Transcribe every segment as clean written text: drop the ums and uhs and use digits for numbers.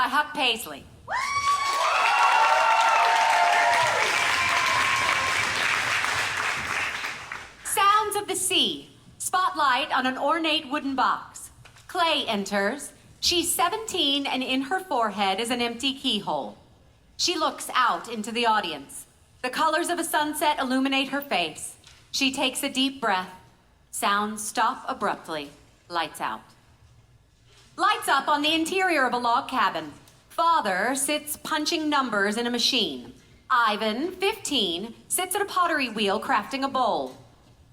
by Huck Paisley. Sounds of the Sea. Spotlight on an ornate wooden box. Clay enters. She's 17 and in her forehead is an empty keyhole. She looks out into the audience. The colors of a sunset illuminate her face. She takes a deep breath. Sounds stop abruptly. Lights out. Lights up on the interior of a log cabin. Father sits punching numbers in a machine. Ivan, 15, sits at a pottery wheel crafting a bowl.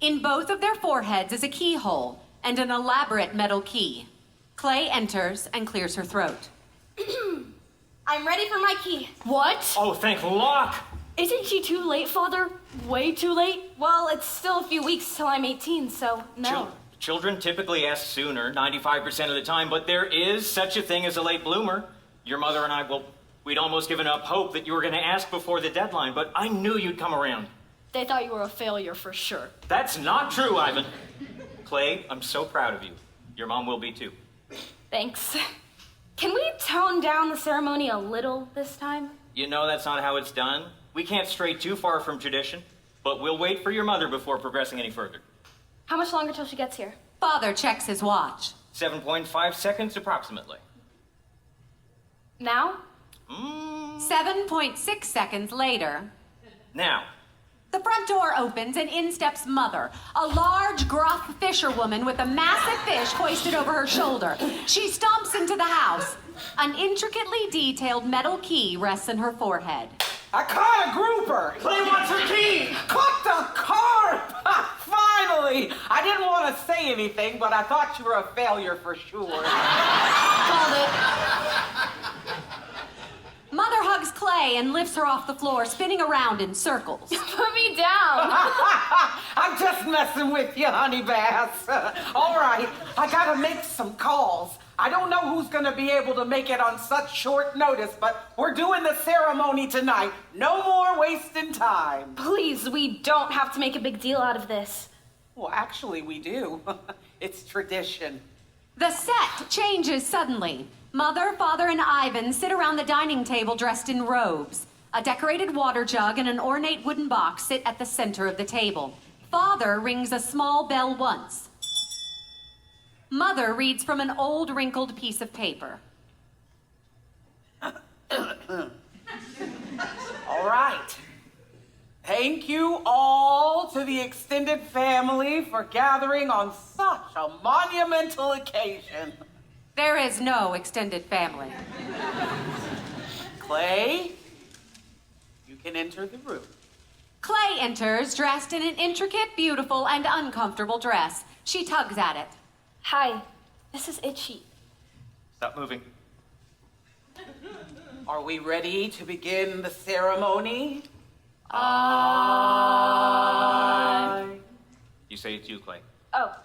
In both of their foreheads is a keyhole and an elaborate metal key. Clay enters and clears her throat. I'm ready for my key. What? Oh, thank Locke! Isn't she too late, Father? Way too late? Well, it's still a few weeks till I'm 18, so no. Children typically ask sooner, 95% of the time, but there is such a thing as a late bloomer. Your mother and I, well, we'd almost given up hope that you were going to ask before the deadline, but I knew you'd come around. They thought you were a failure for sure. That's not true, Ivan. Clay, I'm so proud of you. Your mom will be too. Thanks. Can we tone down the ceremony a little this time? You know that's not how it's done. We can't stray too far from tradition, but we'll wait for your mother before progressing any further. How much longer till she gets here? Father checks his watch. 7.5 seconds approximately. Now? 7.6 seconds later. Now. The front door opens and in steps Mother, a large, gruff fisherwoman with a massive fish hoisted over her shoulder. She stomps into the house. An intricately detailed metal key rests in her forehead. I caught a grouper! Clay wants her key! Caught the carp! Finally! I didn't want to say anything, but I thought you were a failure for sure. Called it. Mother hugs Clay and lifts her off the floor, spinning around in circles. Put me down. I'm just messing with you, honey bass. All right, I gotta make some calls. I don't know who's gonna be able to make it on such short notice, but we're doing the ceremony tonight. No more wasting time. Please, we don't have to make a big deal out of this. Well, actually, we do. It's tradition. The set changes suddenly. Mother, Father, and Ivan sit around the dining table dressed in robes. A decorated water jug and an ornate wooden box sit at the center of the table. Father rings a small bell once. Mother reads from an old, wrinkled piece of paper. All right. Thank you all to the extended family for gathering on such a monumental occasion. There is no extended family. Clay, you can enter the room. Clay enters, dressed in an intricate, beautiful, and uncomfortable dress. She tugs at it. Hi, this is Itchy. Stop moving. Are we ready to begin the ceremony? You say it's you, Clay. Oh.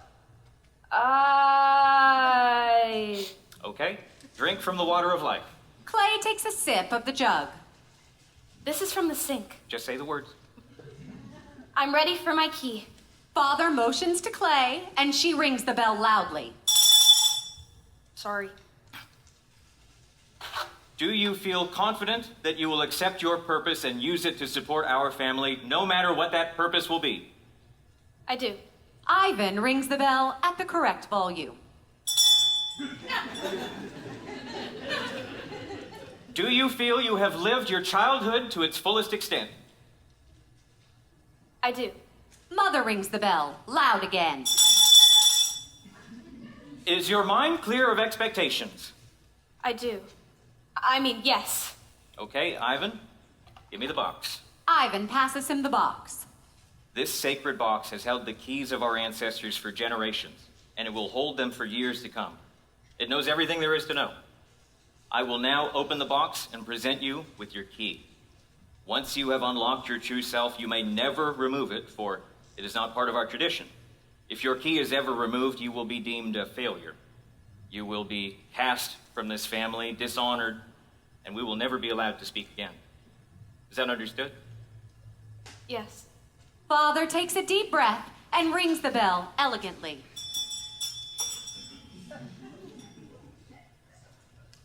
Okay. Drink from the water of life. Clay takes a sip of the jug. This is from the sink. Just say the words. I'm ready for my key. Father motions to Clay, and she rings the bell loudly. Sorry. Do you feel confident that you will accept your purpose and use it to support our family, no matter what that purpose will be? I do. Ivan rings the bell at the correct volume. Do you feel you have lived your childhood to its fullest extent? I do. Mother rings the bell, loud again. Is your mind clear of expectations? I do. I mean, yes. Okay, Ivan, give me the box. Ivan passes him the box. This sacred box has held the keys of our ancestors for generations, and it will hold them for years to come. It knows everything there is to know. I will now open the box and present you with your key. Once you have unlocked your true self, you may never remove it, for it is not part of our tradition. If your key is ever removed, you will be deemed a failure. You will be cast from this family, dishonored, and we will never be allowed to speak again. Is that understood? Yes. Father takes a deep breath and rings the bell elegantly.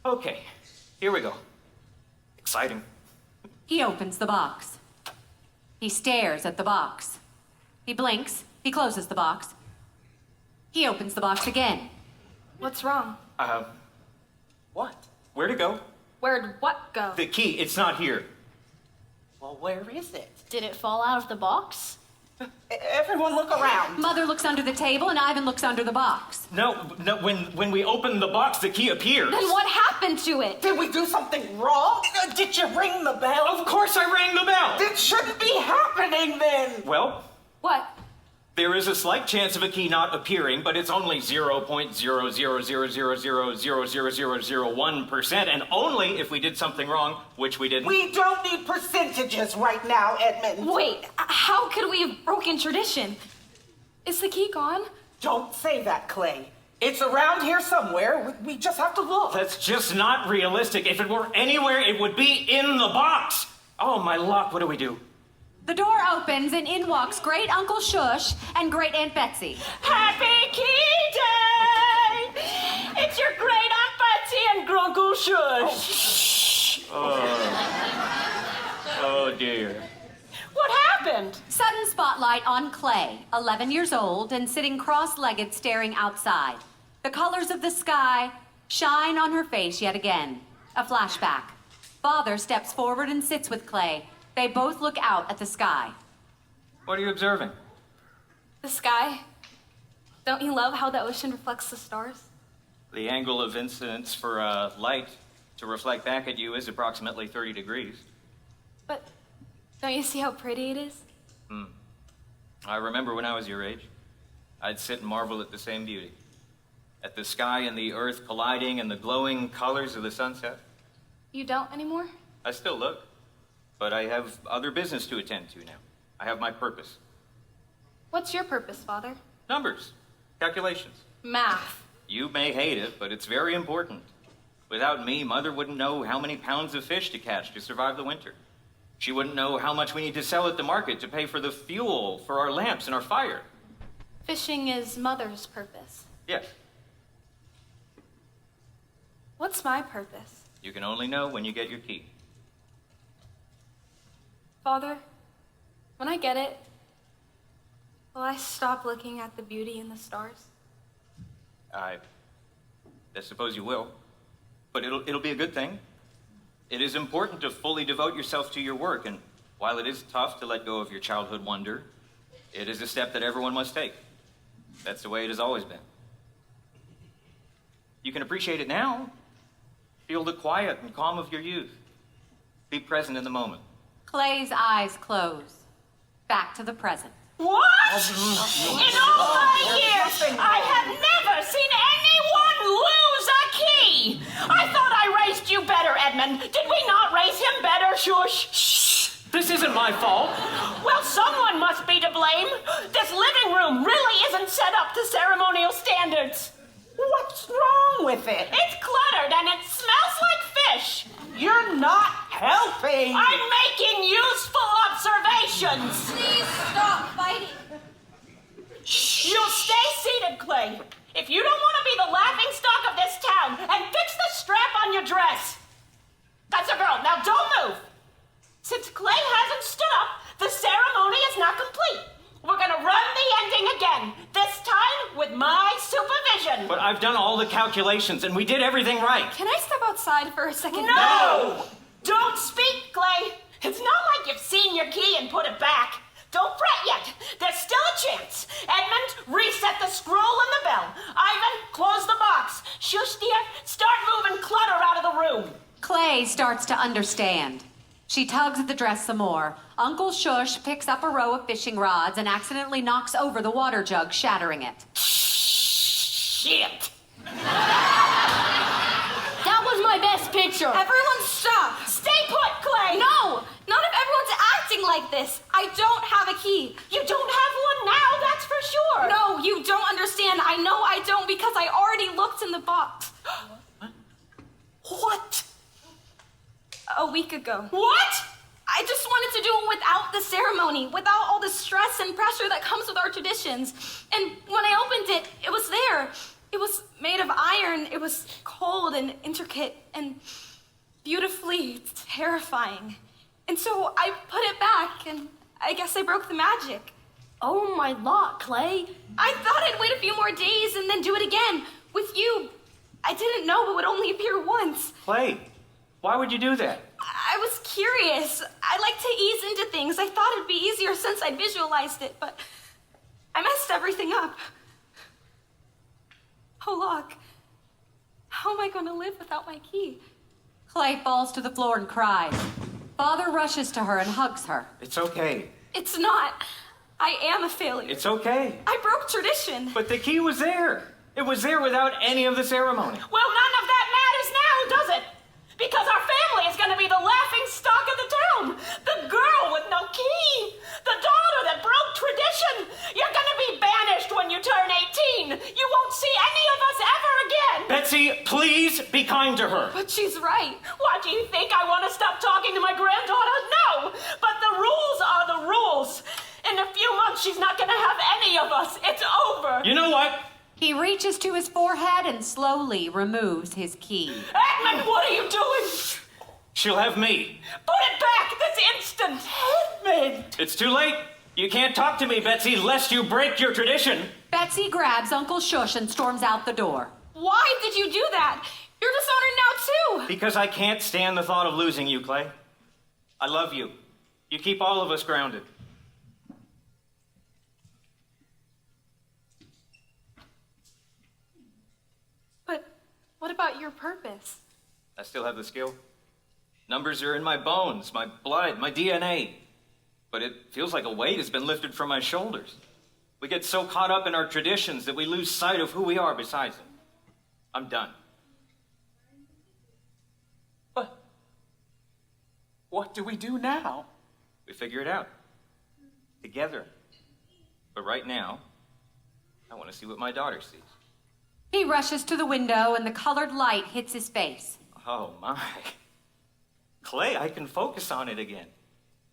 Okay, Here we go. Exciting. He opens the box. He stares at the box. He blinks. He closes the box. He opens the box again. What's wrong? What? Where'd it go? Where'd what go? The key, it's not here. Well, where is it? Did it fall out of the box? Everyone look around. Mother looks under the table and Ivan looks under the box. No, when we opened the box, the key appears. Then what happened to it? Did we do something wrong? Did you ring the bell? Of course I rang the bell! It shouldn't be happening then. Well, What? there is a slight chance of a key not appearing, but it's only 0.000000001%, and only if we did something wrong, which we didn't. We don't need percentages right now, Edmund. Wait, how could we have broken tradition? Is the key gone? Don't say that, Clay. It's around here somewhere. We just have to look. That's just not realistic. If it were anywhere, it would be in the box. Oh, my luck, what do we do? The door opens and in walks Great Uncle Shush and Great Aunt Betsy. Happy Key Day! It's your great Aunt Betsy and Grunkle Shush. Oh, dear. What happened? Sudden spotlight on Clay, 11 years old and sitting cross-legged staring outside. The colors of the sky shine on her face yet again. A flashback. Father steps forward and sits with Clay. They both look out at the sky. What are you observing? The sky? Don't you love how the ocean reflects the stars? The angle of incidence for light to reflect back at you is approximately 30 degrees. But don't you see how pretty it is? I remember when I was your age, I'd sit and marvel at the same beauty. At the sky and the earth colliding and the glowing colors of the sunset. You don't anymore? I still look, but I have other business to attend to now. I have my purpose. What's your purpose, Father? Numbers, calculations. Math. You may hate it, but it's very important. Without me, Mother wouldn't know how many pounds of fish to catch to survive the winter. She wouldn't know how much we need to sell at the market to pay for the fuel for our lamps and our fire. Fishing is Mother's purpose. Yes, What's my purpose? you can only know when you get your key. Father, when I get it, will I stop looking at the beauty in the stars? I suppose you will, but it'll be a good thing. It is important to fully devote yourself to your work, and while it is tough to let go of your childhood wonder, it is a step that everyone must take. That's the way it has always been. You can appreciate it now. Feel the quiet and calm of your youth. Be present in the moment. Clay's eyes close. Back to the present. What? In all my years, I have never seen anyone lose a key. I thought I raised you better, Edmund. Did we not raise him better, Shush? Shh! This isn't my fault. Well, someone must be to blame. This living room really isn't set up to ceremonial standards. What's wrong with it? It's cluttered and it smells like fish. You're not helping. I'm making useful observations. Please stop fighting. You'll stay seated, Clay. If you don't want to be the laughingstock of this town, and fix the strap on your dress. That's a girl. Now don't move. Since Clay hasn't stood up, the ceremony is not complete. We're gonna run the ending again, this time with my supervision. But I've done all the calculations, and we did everything right. Can I step outside for a second? No! Don't speak, Clay. It's not like you've seen your key and put it back. Don't fret yet. There's still a chance. Edmund, reset the scroll and the bell. Ivan, close the box. Shush, dear, start moving clutter out of the room. Clay starts to understand. She tugs at the dress some more. Uncle Shush picks up a row of fishing rods and accidentally knocks over the water jug, shattering it. Shit. That was my best picture. Everyone stop. Stay put, Clay. No, not if everyone's acting like this. I don't have a key. You don't have one now, that's for sure. No, you don't understand. I know I don't because I already looked in the box. What? A week ago. What? I just wanted to do it without the ceremony, without all the stress and pressure that comes with our traditions. And when I opened it, it was there. It was made of iron. It was cold and intricate. And beautifully terrifying. And so I put it back, and I guess I broke the magic. Oh my lot, Clay. I thought I'd wait a few more days and then do it again. With you, I didn't know it would only appear once. Clay, why would you do that? I was curious. I like to ease into things. I thought it'd be easier since I visualized it, but I messed everything up. Oh, look. How am I going to live without my key? Clay falls to the floor and cries. Father rushes to her and hugs her. It's okay. It's not. I am a failure. It's okay. I broke tradition. But the key was there. It was there without any of the ceremony. Well, none of that matters now, does it? Because our family is going to be the laughing stock of the town. The girl with no key. The daughter that broke tradition. You're going to be banished when you turn 18. You won't see any of us ever again. Betsy, please be kind to her. But she's right. What, do you think I want to stop talking to my granddaughter? No. But the rules are the rules. In a few months, she's not going to have any of us. It's over. You know what? He reaches to his forehead and slowly removes his key. Edmund, what are you doing? She'll have me. Put it back this instant. Edmund. It's too late. You can't talk to me, Betsy, lest you break your tradition. Betsy grabs Uncle Shush and storms out the door. Why did you do that? You're dishonored now, too. Because I can't stand the thought of losing you, Clay. I love you. You keep all of us grounded. But what about your purpose? I still have the skill. Numbers are in my bones, my blood, my DNA. But it feels like a weight has been lifted from my shoulders. We get so caught up in our traditions that we lose sight of who we are besides them. I'm done. But what do we do now? We figure it out. Together. But right now, I want to see what my daughter sees. He rushes to the window and the colored light hits his face. Oh, my. Clay, I can focus on it again.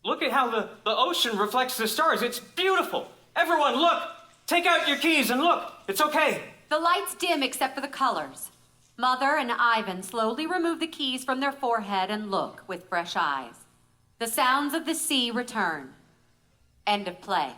Look at how the ocean reflects the stars. It's beautiful. Everyone, look. Take out your keys and look. It's okay. The lights dim except for the colors. Mother and Ivan slowly remove the keys from their forehead and look with fresh eyes. The sounds of the sea return. End of play.